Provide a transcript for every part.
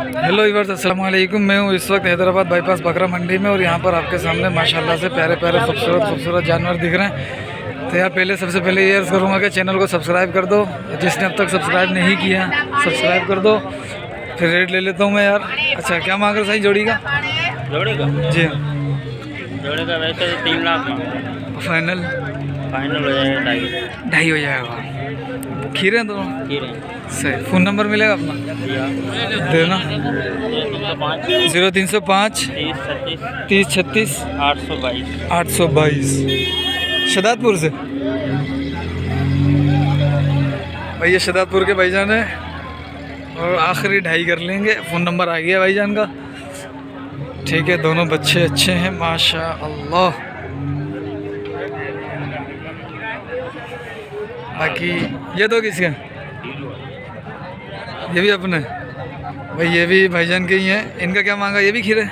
Hello viewers, अस्सलाम वालेकुम। मैं हूँ इस वक्त हैदराबाद बाईपास बकरा मंडी में और यहाँ पर आपके सामने माशाल्लाह से प्यारे प्यारे खूबसूरत जानवर दिख रहे हैं। तो यार पहले सबसे पहले ये अर्ज़ करूँगा कि चैनल को सब्सक्राइब कर दो, जिसने अब तक सब्सक्राइब नहीं किया सब्सक्राइब कर दो। फिर रेट ले लेता हूँ मैं यार। अच्छा, क्या मांग रहे सही जोड़ी का? जोड़े का जी जोड़े का वैसे 3 लाख फाइनल फाइनल हो जाएगा 2.5 हो जाएगा। खीरे हैं दोनों खीरे सही। फ़ोन नंबर मिलेगा अपना देना? 0305 30 36 822 शदादपुर से। भाई ये शदादपुर के भाईजान है और आखिरी 2.5 कर लेंगे। फ़ोन नंबर आ गया भाईजान का। ठीक है, दोनों बच्चे अच्छे हैं माशाअल्लाह। बाकी ये दो किसके? ये भी अपने भाई, ये भी भाईजान के ही हैं। इनका क्या मांगा? ये भी खीरा है?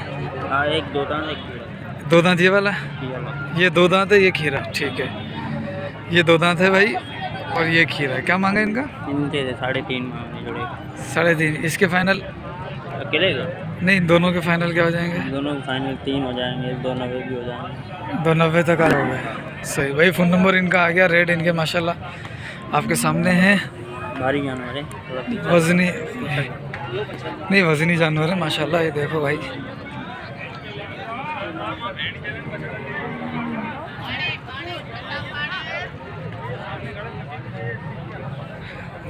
हाँ, एक दो दांत एक खीरा। 2 दांत ये वाला? ये 2 दांत है, ये खीरा। ठीक है, ये 2 दांत है भाई और ये खीरा है। क्या मांगा इनका? इनके 3.5 मांगने जोड़े का। 3.5। इसके फाइनल? अकेले का नहीं, दोनों के फाइनल क्या हो जाएंगे? दोनों फाइनल 3 हो जाएंगे, 290 भी हो जाएंगे। 290 तक आ हो गए। सही भाई, फ़ोन नंबर इनका आ गया। रेट इनके माशाल्लाह आपके सामने हैं। भारी जानवर है थोड़ा। वजनी नहीं, वजनी जानवर है माशाल्लाह। ये देखो भाई,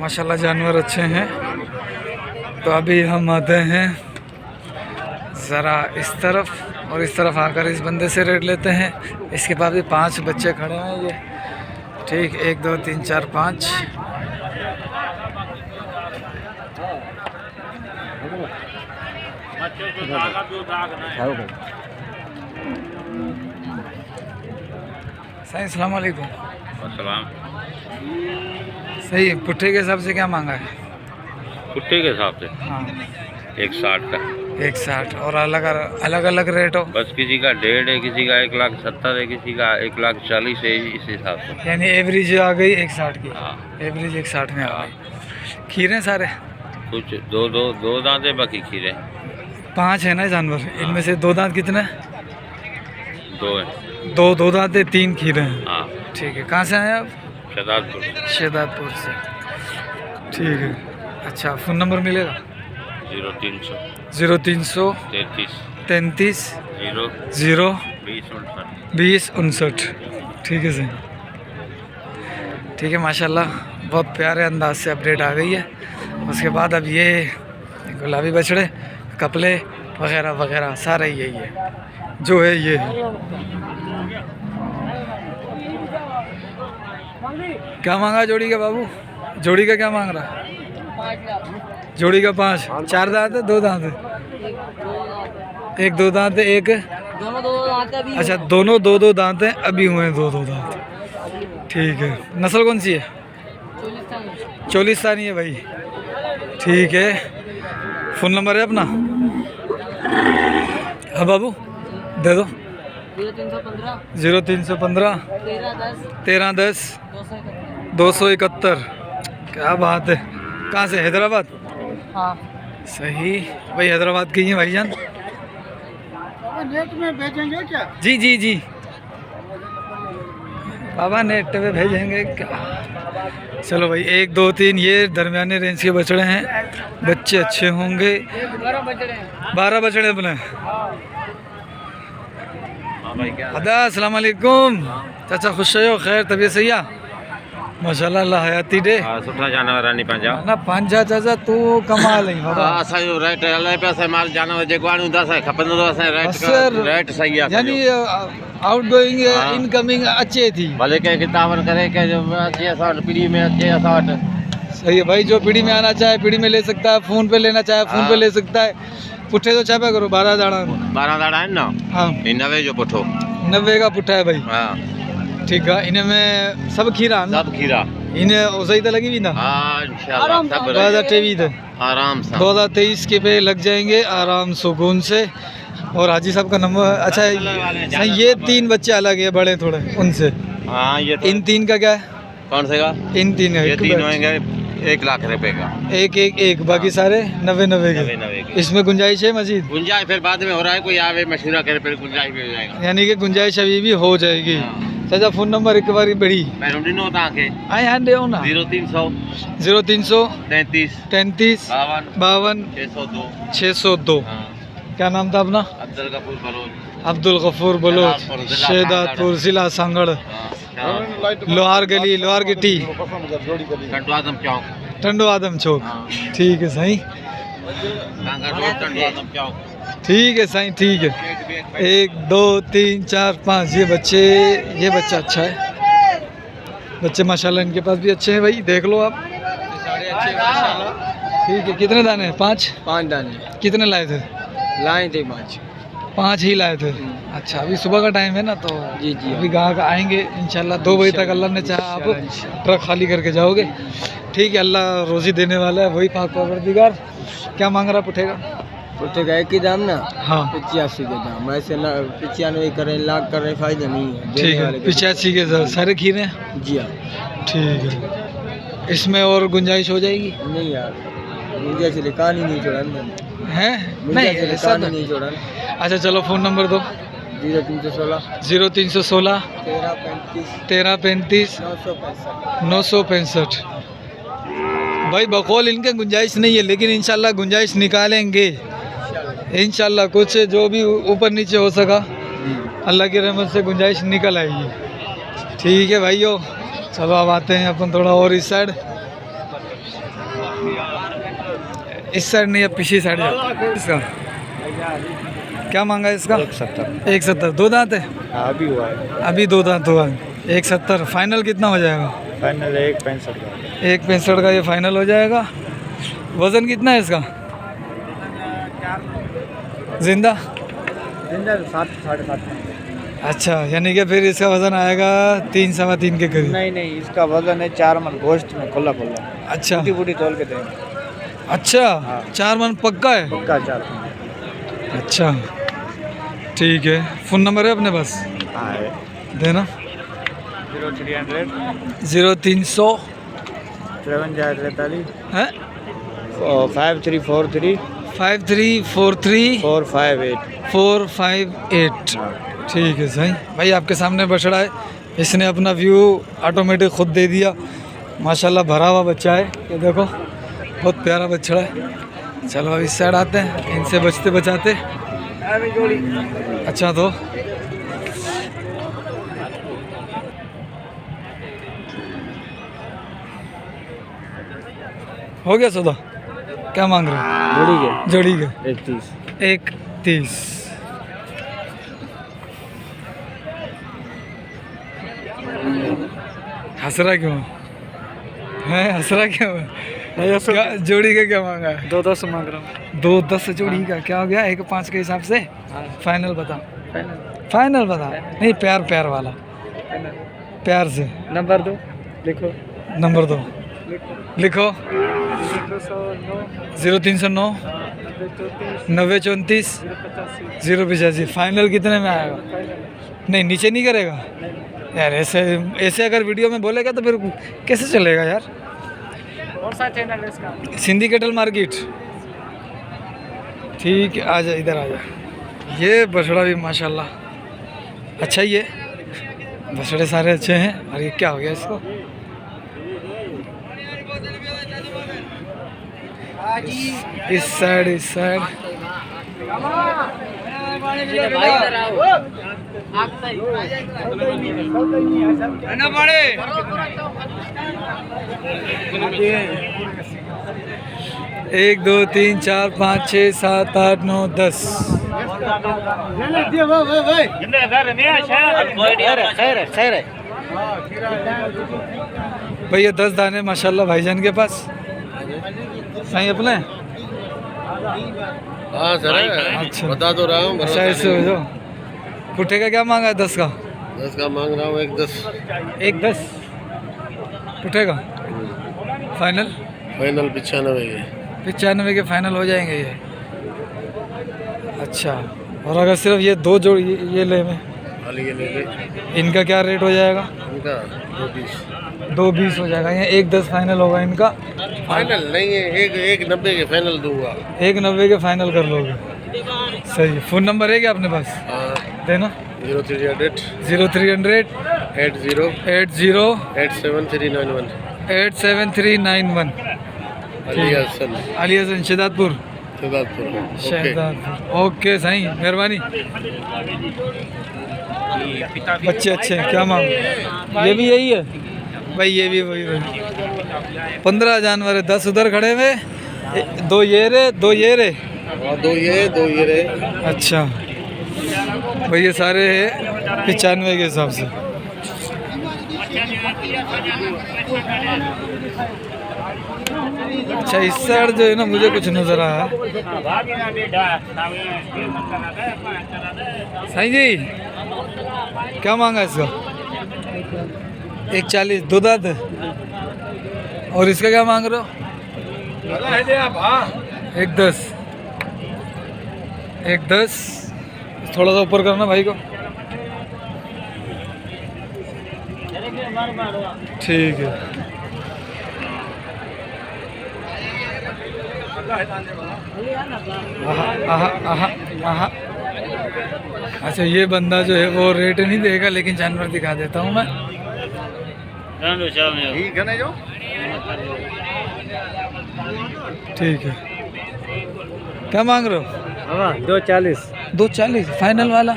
माशाल्लाह जानवर अच्छे हैं। तो अभी हम आते हैं ज़रा इस तरफ और इस तरफ आकर इस बंदे से रेट लेते हैं। इसके पास भी 5 बच्चे खड़े हैं ये। ठीक, 1 2 3 4 5। सही, अस्सलाम वालेकुम। सही, पुट्ठे के हिसाब से क्या मांगा है? कुट्टे के हिसाब से हाँ, 160 का। 160। और अलग अलग रेट हो? बस किसी का 1.5 है, किसी का 1,70,000 है, किसी का 1,40,000 है, इस हिसाब से। यानी एवरेज आ गई 160 की। हाँ, एवरेज 160 में आ गई। खीरे सारे कुछ दो दांत है, बाकी खीरे 5 है ना जानवर। इनमें से 2 दांत कितने? 2 है। 2 दांत है, 3 खीरे हैं। हाँ, ठीक है, कहाँ से आए आप? शदादपुर। शहदादपुर से। ठीक है, अच्छा फ़ोन नंबर मिलेगा? 0300 0300 33 0 20 59। ठीक है सर। ठीक है, माशाल्लाह बहुत प्यारे अंदाज से अपडेट आ गई है। उसके बाद अब ये गुलाबी बछड़े, कपले वगैरह वगैरह सारा यही है जो है ये है। क्या मांगा जोड़ी का बाबू? जोड़ी का क्या मांग रहा? जोड़ी का 5। 4 दांत है, 2 दांत है? 1 2 दांत है, एक दोनों 2 दांत अभी। अच्छा, दोनों 2 दांत हैं, अभी हुए हैं 2 दांत। ठीक है, नस्ल कौन सी है? चोलिस्तानी है भाई। ठीक है, फ़ोन नंबर है अपना? हाँ बाबू दे दो। 0315 13 10 271। क्या बात है। कहाँ से? हैदराबाद? हाँ। सही भाई, हैदराबाद की हैं भाईजान। नेट में भेजेंगे क्या? जी जी जी बाबा, नेट पे भेजेंगे क्या? चलो भाई, 1 2 3 ये दरमियाने रेंज के बछड़े हैं। बच्चे अच्छे होंगे। 12 बछड़े अपने। अदा अस्सलाम वालेकुम चाचा, खुश रहो, खैर तबीयत सही है? माशाल्लाह, अल्लाह हयाती दे। सुठा जानवर रानी पंजा ना पंजा चाचा तू कमाल है बाबा। असांजो रेट हले पियो असां माल जानवर जेको आणियूं था असांखे खपंदो त असां रेट सही आहे। यानी आउट गोइंग इनकमिंग अच्छे थी। भले कंहिं किताबनि करे के अचे असां वटि पीढ़ी में अचे असां वटि। सही है भाई, जो पीढ़ी में आना चाहे पीढ़ी में ले सकता है, फ़ोन पे लेना चाहे फ़ोन पे ले सकता है। पुट्ठे तो छापा करो 12 दाड़ा। 12 दाड़ा आहिनि न? हाँ, 90 जो पुठो। 90 का पुट्ठा है भाई। हाँ, ठीक है, इनमें सब खीरा है ना? सब खीरा। इन्हें उसे तो लगी भी ना? हाँ, इंशाल्लाह सब 2023 आराम से 2023 के पे लग जाएंगे आराम सुकून से। और हाजी साहब का नंबर? अच्छा, ये 3 बच्चे अलग है, बड़े थोड़े उनसे। हाँ, ये इन 3 का क्या है? कौन से का? इन 3 है, ये 3 होंगे 1,00,000 का। एक बाकी सारे 90 के। 90 के। इसमें गुंजाइश है मजीद? गुंजाइश फिर बाद में हो रहा है, कोई आवे मशवरा करे फिर गुंजाइश भी हो जाएगा। यानी कि गुंजाइश अभी भी हो जाएगी। चाचा फ़ोन नंबर एक बार बढ़ी पैरोडी नो ताके आए हाँ दे ना 0300 0300 33 33 52 602। क्या नाम था अपना? अब्दुल गफूर बलोच, शेदातपुर जिला सांगड़, लोहार गली, लोहार गिट्टी, टंडो आदम चौक। ठीक है सही, ठीक है सही, ठीक है। 1 2 3 4 5 ये बच्चा अच्छा है। बच्चे माशाल्लाह इनके पास भी अच्छे हैं भाई, देख लो आप। ठीक है, कितने दाने हैं? 5 दाने। कितने लाए थे? लाए थे 5 ही लाए थे। अच्छा, अभी सुबह का टाइम है ना, तो जी अभी ग्राहक आएंगे इंशाल्लाह। 2 बजे तक अल्लाह ने चाहा आप ट्रक खाली करके जाओगे। ठीक है, अल्लाह रोज़ी देने वाला है, वही पाक परवरदिगार। क्या मांग रहा पुठेगा? पुठेगा एक ही दाम ना। हाँ 85 के दाम, ऐसे 95 करें, लाख करें, फायदा नहीं है। ठीक है, 85 के सारे खीरे हैं। जी हाँ। ठीक है, इसमें और गुंजाइश हो जाएगी? नहीं यार, मुझे चले कान ही नहीं छोड़ा हैं? नहीं ऐसा तो नहीं छोड़ा। अच्छा चलो, फ़ोन नंबर दो। 0316 1335 965 965। भाई बकौल इनके गुंजाइश नहीं है, लेकिन इंशाल्लाह गुंजाइश निकालेंगे इंशाल्लाह। कुछ जो भी ऊपर नीचे हो सका अल्लाह की रहमत से गुंजाइश निकल आएगी। ठीक है भाइयों, चलो अब आते हैं अपन थोड़ा और इस साइड नहीं, अब पिछली साइड जाते हैं। इसका क्या मांगा है इसका? 170। 2 दांत है? अभी हुआ है। अभी 2 दांत हुआ है। 170 फाइनल कितना हो जाएगा? फाइनल 165 का। 165 का ये फाइनल हो जाएगा। वज़न कितना है इसका? जिंदा 7 7.5। अच्छा, यानी कि फिर इसका वज़न आएगा 3 सवा 3 के करीब। नहीं, इसका वजन है 4 मन गोश्त में खुला। अच्छा बूटी तोल के देंगे। अच्छा, 4 मन पक्का है? पक्का 4। अच्छा ठीक है, फ़ोन नंबर है अपने पास? हाँ है। देना। 0300 0300 5343 है 5343 5343 458। 458। ठीक है सही भाई, आपके सामने बछड़ा है, इसने अपना व्यू ऑटोमेटिक खुद दे दिया। माशाल्लाह भरा हुआ बच्चा है, ये देखो बहुत प्यारा बछड़ा है। चलो अब इस साइड आते हैं, इनसे बचते बचाते। अच्छा तो हो गया सौदा? क्या मांग रहे हो? जोड़ी के 130। हंसरा क्यों है? हंसरा क्यों है? क्या जोड़ी का क्या मांगा है? 210 मांग रहा हूँ। 210 जोड़ी का क्या हो गया? 1.5 के हिसाब से फाइनल बता। फाइनल बता, नहीं प्यार वाला, प्यार से नंबर दो, लिखो। नंबर दो, लिखो। 0309 934 085। फाइनल कितने में आएगा? नहीं नीचे नहीं करेगा यार। ऐसे अगर वीडियो में बोलेगा तो फिर कैसे चलेगा यार। कौन सा चैनल है इसका? Sindhi cattle market. ठीक है, आजा इधर आजा। ये बछड़ा भी माशाल्लाह अच्छा ही है, बछड़े सारे अच्छे हैं। और ये क्या हो गया इसको? इस साइड एक 2 3 4 5 6 7 8 9 10। भैया 10 दाने माशाल्लाह भाईजान के पास। सही अपने? हाँ सर, अच्छा बता तो रहा हूँ। अच्छा ऐसे हो जाओ। पुट्ठे का क्या मांगा है? 10 का? 10 का मांग रहा हूँ। 110 पुट्ठे का फाइनल? फाइनल 95 95 के फाइनल हो जाएंगे ये। अच्छा, और अगर सिर्फ ये 2 जोड़ी ये ले में, खाली ये ले ले। इनका क्या रेट हो जाएगा? इनका 220 हो जाएगा, यहाँ 110 फाइनल होगा इनका। फाइनल नहीं है, 190 के फाइनल दूंगा। 190 के फाइनल कर लोगे, सही है। फ़ोन नंबर है क्या अपने पास? देना। 0300 0300 80 80 87391 87391। अली हसन अली हसन शहदादपुर। शहदादपुर। ओके शहदादपुर, ओके साईं, मेहरबानी। बच्चे अच्छे हैं, क्या मांग? ये भी यही है भाई, ये भी वही रहे। 15 जानवर है, 10 उधर खड़े हुए, 2 ये रे, 2 ये रे। और 2 ये रे। अच्छा भाई, ये सारे है 95 के हिसाब से। अच्छा, इस साइड जो है ना, मुझे कुछ नजर आया। साईं जी क्या मांगा इसका? 140, 2 दांत। और इसका क्या मांग रहे हो? 110। 110। थोड़ा सा ऊपर करना भाई को। ठीक है। आहा, आहा, आहा। अच्छा, ये बंदा जो है वो रेट नहीं देगा, लेकिन जानवर दिखा देता हूँ मैं। ठीक है ना जो? ठीक है, क्या मांग रहे हो? 240 240 फाइनल वाला?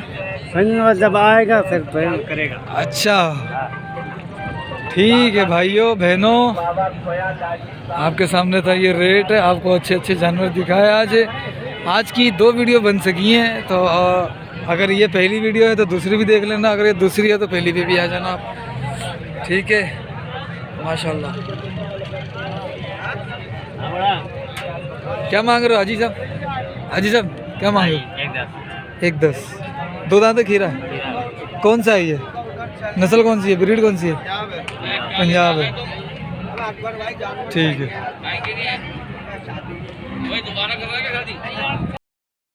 फाइनल जब आएगा फिर फाइनल करेगा। अच्छा ठीक है भाइयों बहनों, आपके सामने था ये रेट है। आपको अच्छे अच्छे जानवर दिखाए आज की 2 वीडियो बन सकी हैं। तो अगर ये पहली वीडियो है तो दूसरी भी देख लेना, अगर ये दूसरी है तो पहली पे भी आ जाना आप। ठीक है, माशाल्लाह। क्या मांग रहे हो हाजी साहब? हाजी साहब क्या मांग रहे हो? 110। 2 दांत खीरा है। कौन सा है ये? नस्ल कौन सी है? ब्रीड कौन सी है? पंजाब है। ठीक है।